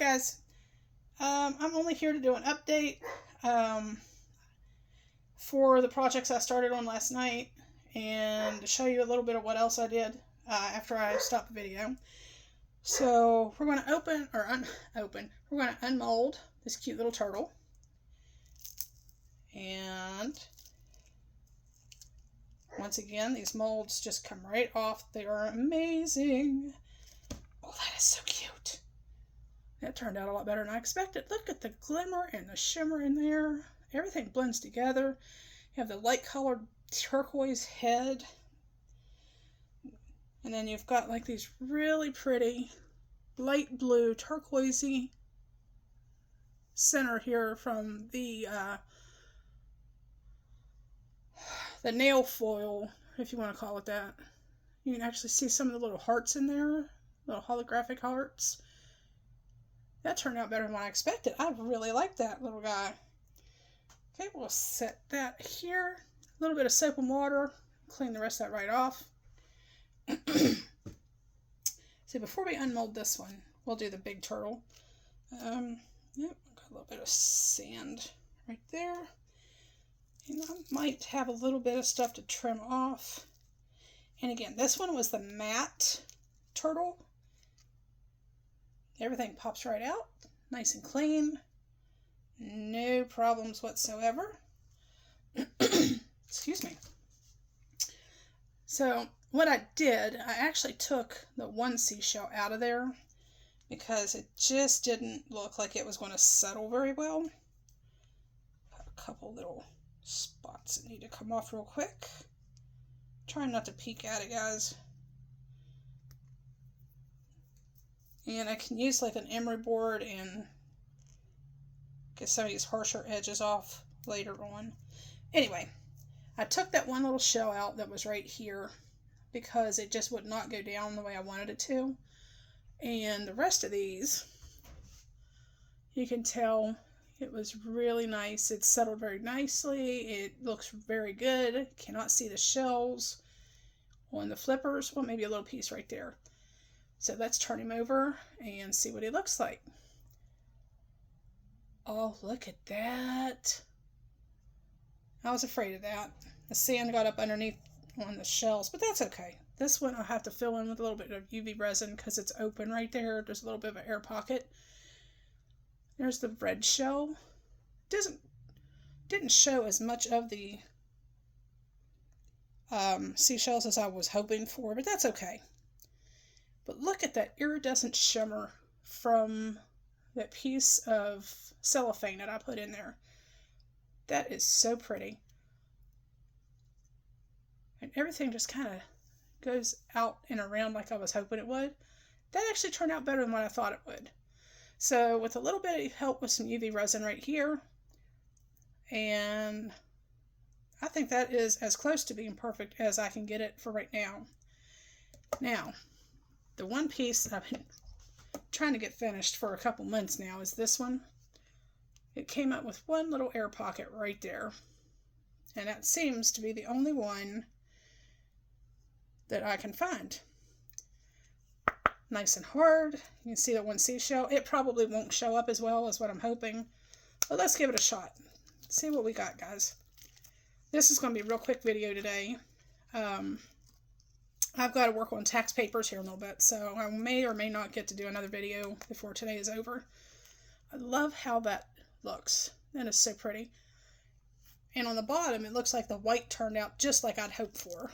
guys, I'm only here to do an update for the projects I started on last night and to show you a little bit of what else I did after I stopped the video. So we're going to we're going to unmold this cute little turtle. And once again, these molds just come right off. They are amazing. Oh, that is so cute. That turned out a lot better than I expected. Look at the glimmer and the shimmer in there. Everything blends together. You have the light colored turquoise head. And then you've got like these really pretty light blue turquoisey center here from the nail foil, if you want to call it that. You can actually see some of the little hearts in there, little holographic hearts. That turned out better than what I expected. I really like that little guy. Okay, we'll set that here. A little bit of soap and water. Clean the rest of that right off. So before we unmold this one, we'll do the big turtle. Yep, got a little bit of sand right there. And I might have a little bit of stuff to trim off. And again, this one was the matte turtle. Everything pops right out, nice and clean. No problems whatsoever. Excuse me. So what I did, I actually took the one seashell out of there because it just didn't look like it was going to settle very well. A couple little spots that need to come off real quick. Trying not to peek at it, guys. And I can use like an emery board and get some of these harsher edges off later on. Anyway, I took that one little shell out that was right here because it just would not go down the way I wanted it to. And the rest of these, you can tell it was really nice. It settled very nicely. It looks very good. Cannot see the shells on the flippers. Well, maybe a little piece right there. So let's turn him over and see what he looks like. Oh, look at that. I was afraid of that. The sand got up underneath on the shells, but that's okay. This one I'll have to fill in with a little bit of UV resin because it's open right there. There's a little bit of an air pocket. There's the red shell. Didn't show as much of the seashells as I was hoping for, but that's okay. But look at that iridescent shimmer from that piece of cellophane that I put in there. That is so pretty. And everything just kind of goes out and around like I was hoping it would. That actually turned out better than what I thought it would. So with a little bit of help with some UV resin right here, and I think that is as close to being perfect as I can get it for right now. Now, the one piece I've been trying to get finished for a couple months now is this one. It came up with one little air pocket right there. And that seems to be the only one that I can find. Nice and hard. You can see that one seashell. It probably won't show up as well as what I'm hoping. But let's give it a shot. See what we got, guys. This is going to be a real quick video today. I've got to work on tax papers here in a little bit, so I may or may not get to do another video before today is over. I love how that looks. That is so pretty. And on the bottom, it looks like the white turned out just like I'd hoped for.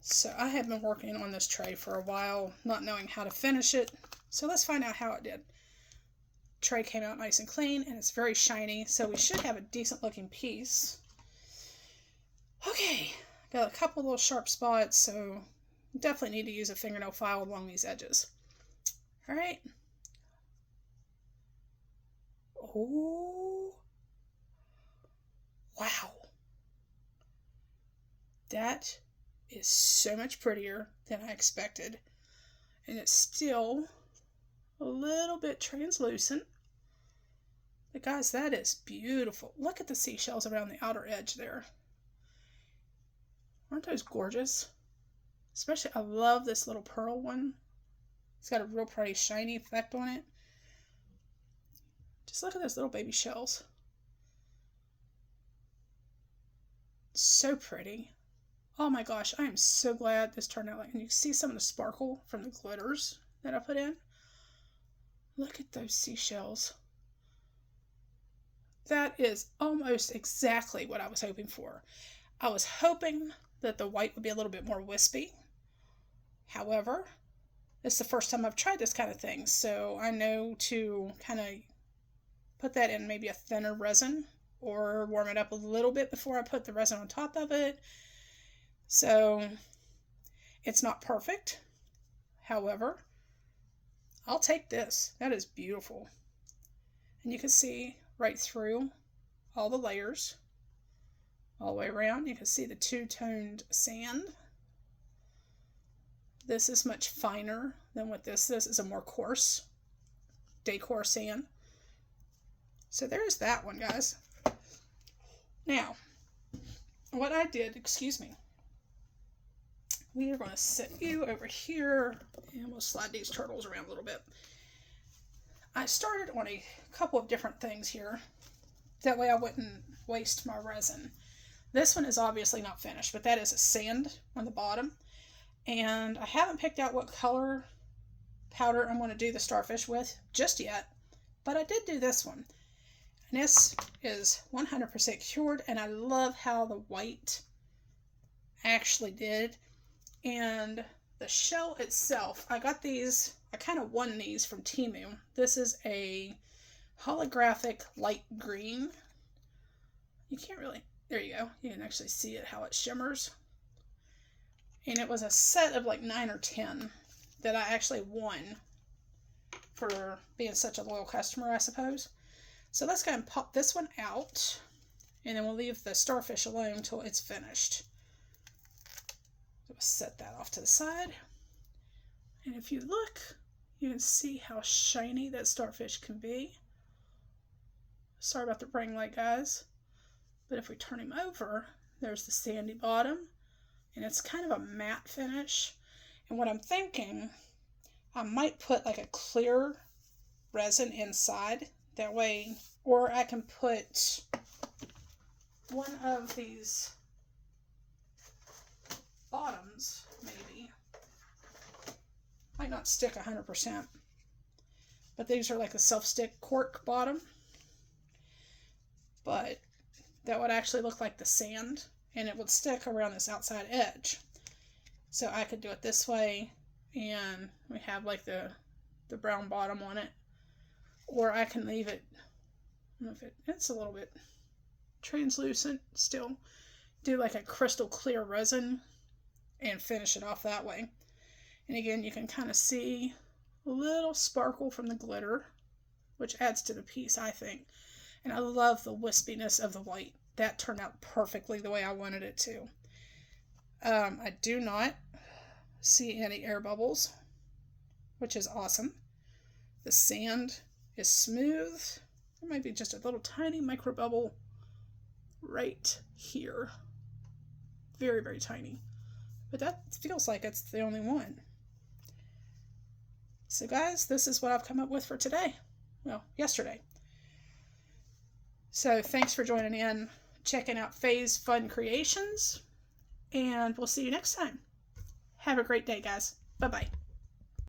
So I have been working on this tray for a while, not knowing how to finish it. So let's find out how it did. Tray came out nice and clean, and it's very shiny, so we should have a decent looking piece. Okay, got a couple little sharp spots, so definitely need to use a fingernail file along these edges. All right. Oh, wow. That is so much prettier than I expected. And it's still a little bit translucent. But guys, that is beautiful. Look at the seashells around the outer edge there. Aren't those gorgeous? Especially, I love this little pearl one. It's got a real pretty shiny effect on it. Just look at those little baby shells. So pretty. Oh my gosh, I am so glad this turned out like, and you can see some of the sparkle from the glitters that I put in. Look at those seashells. That is almost exactly what I was hoping for. I was hoping that the white would be a little bit more wispy. However, it's the first time I've tried this kind of thing, so I know to kind of put that in maybe a thinner resin or warm it up a little bit before I put the resin on top of it. So it's not perfect. However, I'll take this. That is beautiful. And you can see right through all the layers, all the way around. You can see the two-toned sand. This is much finer than what this is a more coarse decor sand. So there's that one, guys. Now, what I did, excuse me, we are going to set you over here, and we'll slide these turtles around a little bit. I started on a couple of different things here. That way I wouldn't waste my resin. This one is obviously not finished, but that is a sand on the bottom. And I haven't picked out what color powder I'm going to do the starfish with just yet. But I did do this one. And this is 100% cured. And I love how the white actually did. And the shell itself, I got these, I kind of won these from Temu. This is a holographic light green. You can't really, there you go. You can actually see it, how it shimmers. And it was a set of like 9 or 10 that I actually won for being such a loyal customer, I suppose. So let's go ahead and pop this one out. And then we'll leave the starfish alone until it's finished. So we'll set that off to the side. And if you look, you can see how shiny that starfish can be. Sorry about the ring light, guys. But if we turn him over, there's the sandy bottom. And it's kind of a matte finish. And what I'm thinking, I might put like a clear resin inside. That way, or I can put one of these bottoms, maybe. Might not stick 100%. But these are like a self-stick cork bottom. But that would actually look like the sand. And it would stick around this outside edge. So I could do it this way. And we have like the brown bottom on it. Or I can leave it, I don't know if it's a little bit translucent still. Do like a crystal clear resin and finish it off that way. And again, you can kind of see a little sparkle from the glitter, which adds to the piece, I think. And I love the wispiness of the white. That turned out perfectly the way I wanted it to. I do not see any air bubbles, which is awesome. The sand is smooth. There might be just a little tiny micro bubble right here. Very, very tiny. But that feels like it's the only one. So guys, this is what I've come up with for today. Well, yesterday. So thanks for joining in, checking out Faye's Fun Creations, and we'll see you next time. Have a great day, guys. Bye-bye.